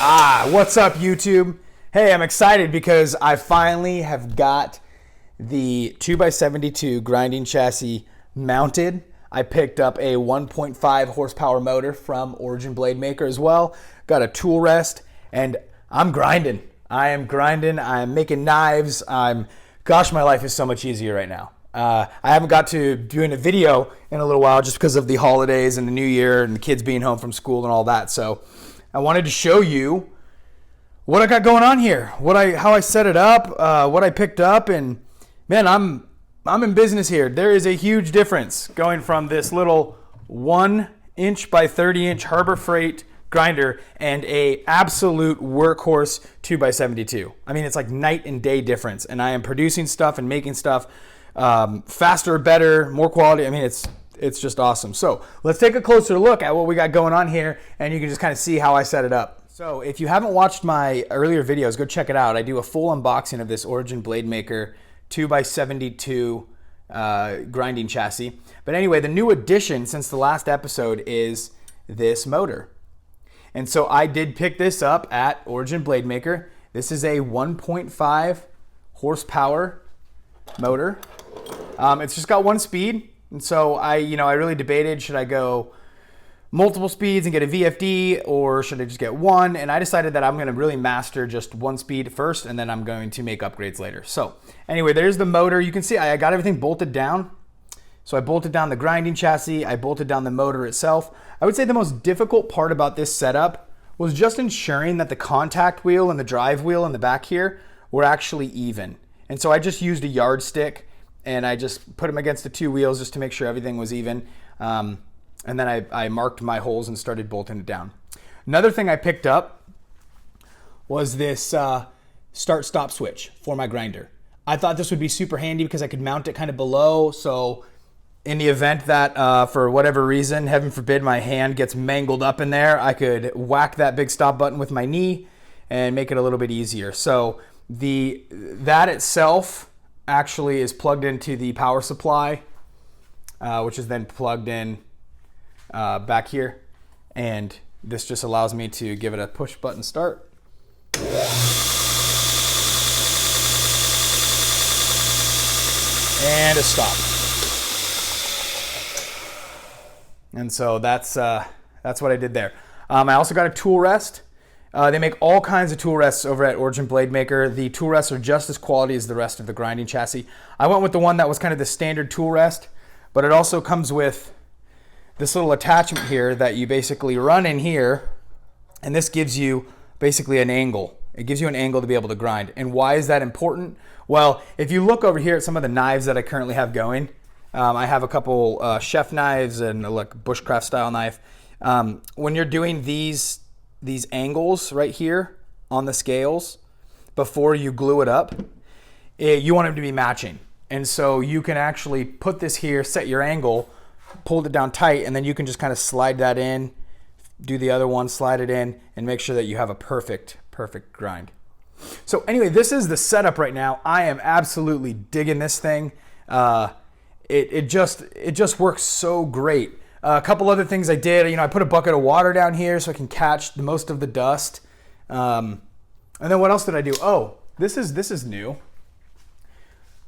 What's up, YouTube? Hey, I'm excited because I finally have got the 2x72 grinding chassis mounted. I picked up a 1.5 horsepower motor from Origin Blade Maker as well. Got a tool rest, and I'm grinding. I am grinding. I'm making knives. Gosh, my life is so much easier right now. I haven't got to doing a video in a little while just because of the holidays and the new year and the kids being home from school and all that. So I wanted to show you what I got going on here, how I set it up, what I picked up, and man, I'm in business here. There is a huge difference going from this little 1 inch by 30 inch Harbor Freight grinder and a absolute workhorse 2x72. I mean, it's like night and day difference, and I am producing stuff and making stuff faster, better, more quality. I mean, it's just awesome. So let's take a closer look at what we got going on here, and you can just kind of see how I set it up. So if you haven't watched my earlier videos, go check it out. I do a full unboxing of this Origin Blade Maker 2x72 grinding chassis. But anyway, the new addition since the last episode is this motor. And so I did pick this up at Origin Blade Maker. This is a 1.5 horsepower motor. It's just got one speed. And so I really debated, should I go multiple speeds and get a VFD, or should I just get one? And I decided that I'm going to really master just one speed first, and then I'm going to make upgrades later. So anyway, there's the motor. You can see I got everything bolted down. So I bolted down the grinding chassis. I bolted down the motor itself. I would say the most difficult part about this setup was just ensuring that the contact wheel and the drive wheel in the back here were actually even. And so I just used a yardstick, and I just put them against the two wheels just to make sure everything was even. And then I marked my holes and started bolting it down. Another thing I picked up was this start-stop switch for my grinder. I thought this would be super handy because I could mount it kind of below. So in the event that for whatever reason, heaven forbid, my hand gets mangled up in there, I could whack that big stop button with my knee and make it a little bit easier. So that itself actually is plugged into the power supply, which is then plugged in back here, and this just allows me to give it a push button start. And a stop. And so that's what I did there. I also got a tool rest. They make all kinds of tool rests over at Origin Blade Maker. The tool rests are just as quality as the rest of the grinding chassis. I went with the one that was kind of the standard tool rest, but it also comes with this little attachment here that you basically run in here, and this gives you basically an angle. It gives you an angle to be able to grind. And why is that important? Well, if you look over here at some of the knives that I currently have going, I have a couple chef knives and a bushcraft style knife. When you're doing these angles right here on the scales, before you glue it up, you want them to be matching. And so you can actually put this here, set your angle, pull it down tight, and then you can just kind of slide that in, do the other one, slide it in, and make sure that you have a perfect grind. So anyway, this is the setup right now. I am absolutely digging this thing. It just works so great. A couple other things I did, I put a bucket of water down here so I can catch most of the dust. And then what else did I do? Oh, this is new.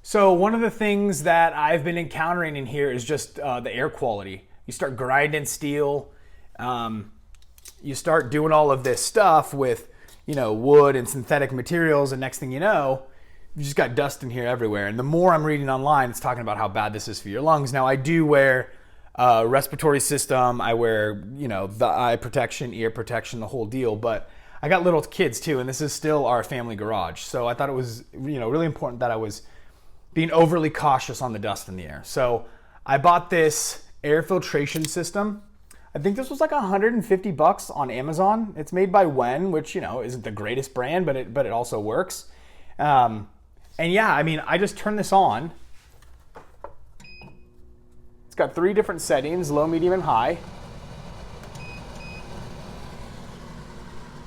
So one of the things that I've been encountering in here is just the air quality. You start grinding steel, you start doing all of this stuff with wood and synthetic materials, and next thing you know, you just got dust in here everywhere. And the more I'm reading online, it's talking about how bad this is for your lungs. Now I do wear respiratory system, I wear the eye protection, ear protection, the whole deal, but I got little kids too, and this is still our family garage. So I thought it was really important that I was being overly cautious on the dust in the air. So I bought this air filtration system. I think this was like $150 on Amazon. It's made by Wen, which isn't the greatest brand, but it also works. And yeah, I just turned this on. It's got 3 different settings: low, medium, and high.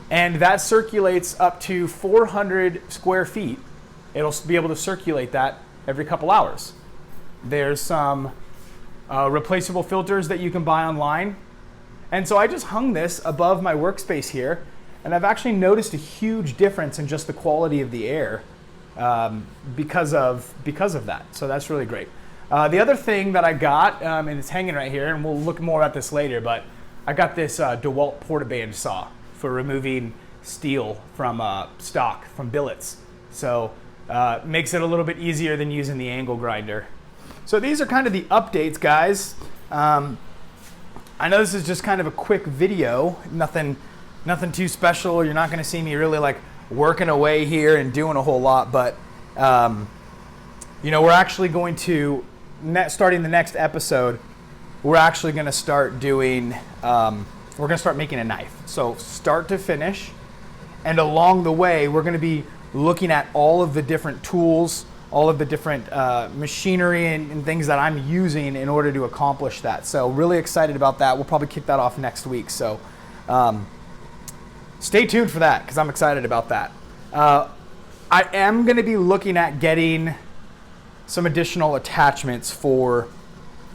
And that circulates up to 400 square feet. It'll be able to circulate that every couple hours. There's some replaceable filters that you can buy online. And so I just hung this above my workspace here, And I've actually noticed a huge difference in just the quality of the air because of that. So that's really great. The other thing that I got, and it's hanging right here, and we'll look more at this later, but I got this DeWalt Portaband saw for removing steel from stock, from billets. So makes it a little bit easier than using the angle grinder. So these are kind of the updates, guys. I know this is just kind of a quick video, nothing too special. You're not going to see me really like working away here and doing a whole lot, but you know, we're actually going to, starting the next episode, we're actually going to start doing, we're going to start making a knife. So start to finish, and along the way, we're going to be looking at all of the different tools, all of the different machinery and things that I'm using in order to accomplish that. So really excited about that. We'll probably kick that off next week. So stay tuned for that, because I'm excited about that. I am going to be looking at getting some additional attachments for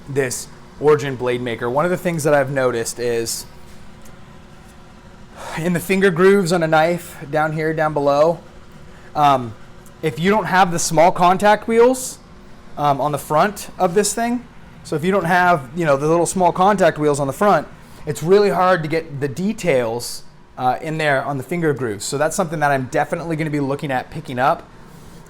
this Origin blade maker. One of the things that I've noticed is in the finger grooves on a knife down here, down below, if you don't have the small contact wheels on the front of this thing, so if you don't have, you know, the little small contact wheels on the front, it's really hard to get the details in there on the finger grooves. So that's something that I'm definitely going to be looking at picking up.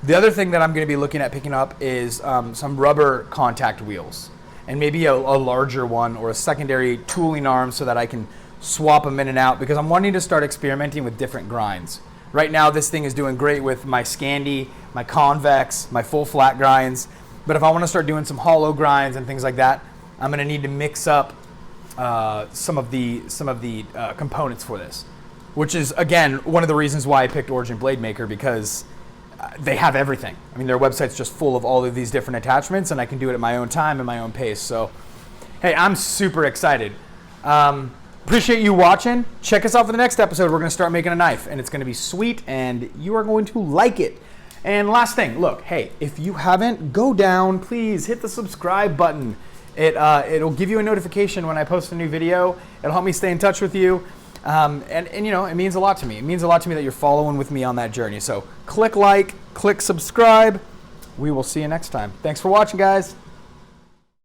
The other thing that I'm going to be looking at picking up is some rubber contact wheels, and maybe a larger one or a secondary tooling arm so that I can swap them in and out, because I'm wanting to start experimenting with different grinds. Right now, this thing is doing great with my Scandi, my convex, my full flat grinds. But if I want to start doing some hollow grinds and things like that, I'm going to need to mix up some of the components for this, which is, again, one of the reasons why I picked Origin Blade Maker, because they have everything. I mean, their website's just full of all of these different attachments, and I can do it at my own time and my own pace. So, hey, I'm super excited. Appreciate you watching. Check us out for the next episode. We're going to start making a knife, and it's going to be sweet, and you are going to like it. And last thing, look, hey, if you haven't, go down, please hit the subscribe button. It'll give you a notification when I post a new video. It'll help me stay in touch with you. And you know, it means a lot to me. It means a lot to me that you're following with me on that journey. So click like, click subscribe. We will see you next time. Thanks for watching, guys.